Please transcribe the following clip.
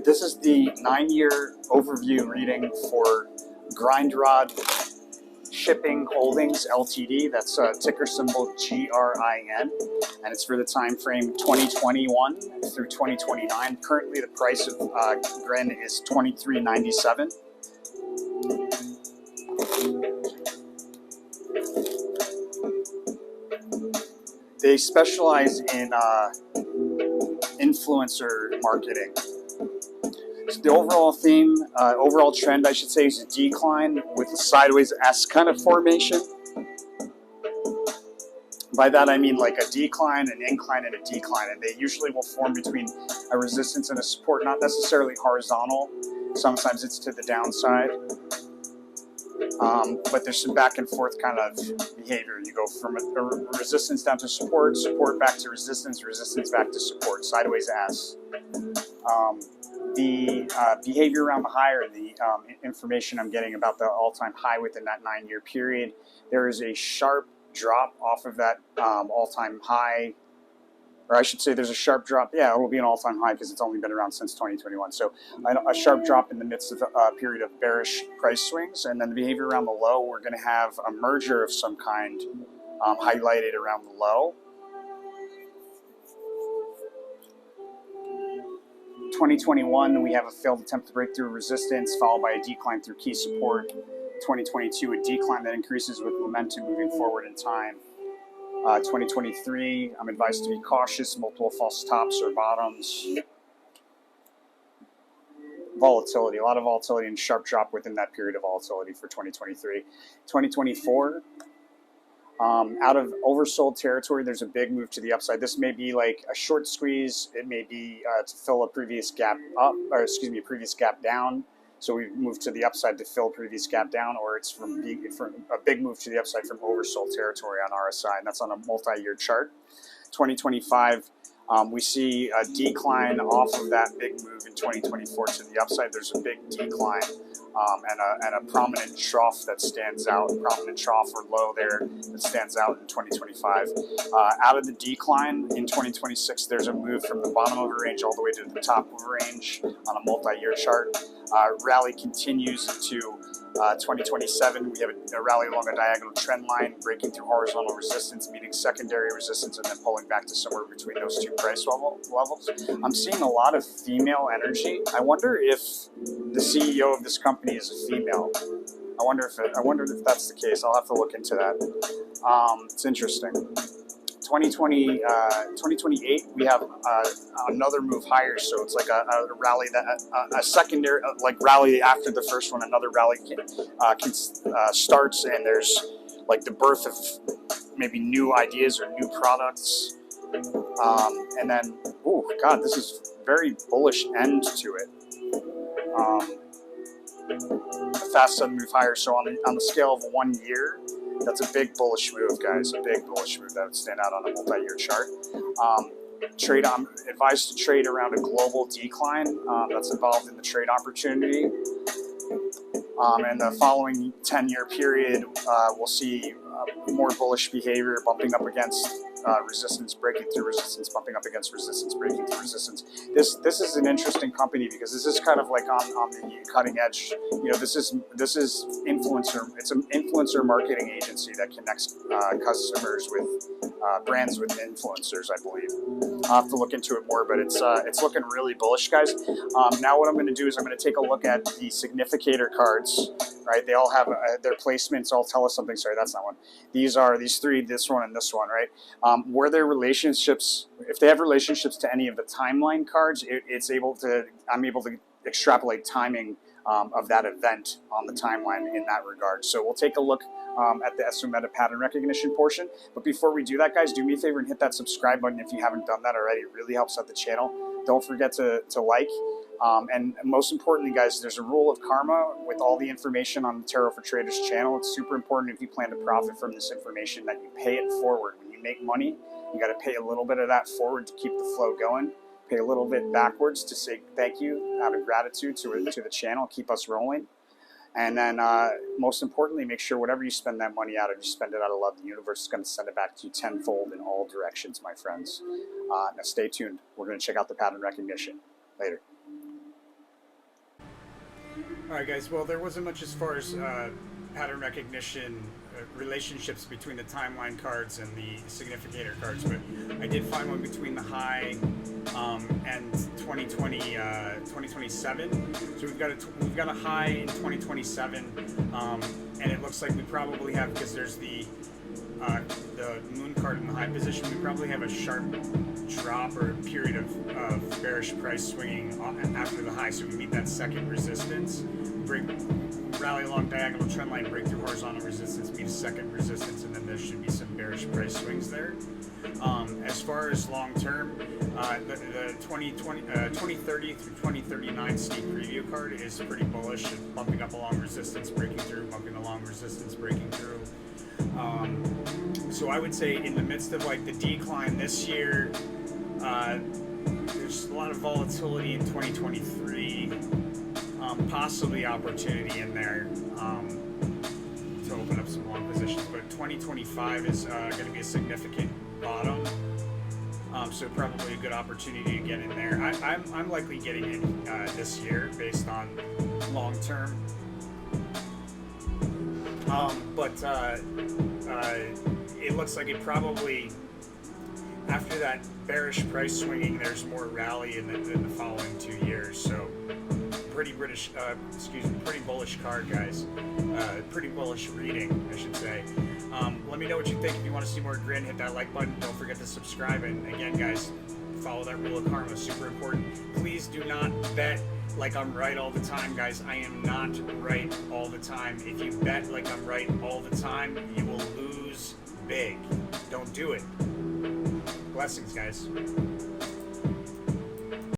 This is the 9-year overview reading for Grindrod Shipping Holdings Ltd. That's ticker symbol GRIN, and it's for the time frame 2021 through 2029. Currently, the price of GRIN is $23.97. They specialize in influencer marketing. So the overall theme, overall trend, I should say, is a decline with a sideways S kind of formation. By that I mean like a decline, an incline, and a decline, and they usually will form between a resistance and a support, not necessarily horizontal. Sometimes it's to the downside. But there's some back and forth kind of behavior. You go from a resistance down to support, support back to resistance, resistance back to support, sideways S. The behavior around the high, or the information I'm getting about the all-time high within that 9-year period, there is a sharp drop off of that all-time high, or I should say there's a sharp drop. Yeah, it will be an all-time high because it's only been around since 2021. So a sharp drop in the midst of a period of bearish price swings. And then the behavior around the low, we're going to have a merger of some kind highlighted around the low. 2021, we have a failed attempt to break through resistance, followed by a decline through key support. 2022, a decline that increases with momentum moving forward in time. 2023, I'm advised to be cautious, multiple false tops or bottoms. Volatility, a lot of volatility and sharp drop within that period of volatility for 2023. 2024, out of oversold territory, there's a big move to the upside. This may be like a short squeeze. It may be to fill a previous gap up, or excuse me, a previous gap down. So we've moved to the upside to fill previous gap down, or it's from a big move to the upside from oversold territory on RSI, and that's on a multi-year chart. 2025, we see a decline off of that big move in 2024 to the upside. There's a big decline and a prominent trough that stands out, prominent trough or low there that stands out in 2025. Out of the decline in 2026, there's a move from the bottom of a range all the way to the top of a range on a multi-year chart. Rally continues into 2027. We have a rally along a diagonal trend line, breaking through horizontal resistance, meeting secondary resistance, and then pulling back to somewhere between those two price levels. I'm seeing a lot of female energy. I wonder if the CEO of this company is a female. I wonder if that's the case. I'll have to look into that. It's interesting. 2028, we have another move higher, so it's like a rally, that a secondary like rally after the first one. Another rally starts, and there's like the birth of maybe new ideas or new products, and then oh god, this is very bullish end to it. A fast sudden move higher. So on the scale of 1 year, that's a big bullish move, guys. A big bullish move that would stand out on a multi-year chart. I'm advised to trade around a global decline that's involved in the trade opportunity. And the following 10-year period, we'll see more bullish behavior, bumping up against resistance, breaking through resistance, bumping up against resistance, breaking through resistance. This is an interesting company because this is kind of like on the cutting edge. You know, this is influencer. It's an influencer marketing agency that connects customers with brands with influencers, I believe. I'll have to look into it more, but it's looking really bullish, guys. Now what I'm going to do is I'm going to take a look at the significator cards. Right, they all have their placements all tell us something. Sorry, that's not one. These are these three, this one and this one, right? Were their relationships, if they have relationships to any of the timeline cards, I'm able to extrapolate timing of that event on the timeline in that regard. So we'll take a look at the Eso-Meta pattern recognition portion. But before we do that, guys, do me a favor and hit that subscribe button if you haven't done that already. It really helps out the channel. Don't forget to like. And most importantly, guys, there's a rule of karma with all the information on the Tarot for Traders channel. It's super important if you plan to profit from this information that you pay it forward. When you make money, you got to pay a little bit of that forward to keep the flow going. Pay a little bit backwards to say thank you out of gratitude to the channel, keep us rolling. And then most importantly, make sure whatever you spend that money out of, you spend it out of love. The universe is going to send it back to you tenfold in all directions, my friends. Now stay tuned. We're going to check out the pattern recognition. Later. All right, guys. Well, there wasn't much as far as pattern recognition, relationships between the timeline cards and the significator cards, but I did find one between the high and 2027. So we've got a high in 2027, and it looks like we probably have, because there's the moon card in the high position, we probably have a sharp drop or a period of bearish price swinging after the high. So we meet that second resistance, rally along diagonal trend line, break through horizontal resistance, meet a second resistance, and then there should be some bearish price swings there. As far as long term, the 2030 through 2039 sneak preview card is pretty bullish, bumping up along resistance, breaking through, bumping along resistance, breaking through. So I would say in the midst of like the decline this year, there's a lot of volatility in 2023, possibly opportunity in there to open up some long positions, but 2025 is going to be a significant bottom, so probably a good opportunity to get in there. I'm likely getting in this year based on long term. But it looks like it probably, after that bearish price swinging, there's more rally in the following 2 years. So pretty bullish card, guys. Pretty bullish reading, I should say. Let me know what you think. If you want to see more GRIN, hit that like button. Don't forget to subscribe. And again, guys, follow that rule of karma. Super important. Please do not bet like I'm right all the time, guys. I am not right all the time. If you bet like I'm right all the time, you will lose big. Don't do it. Blessings, guys.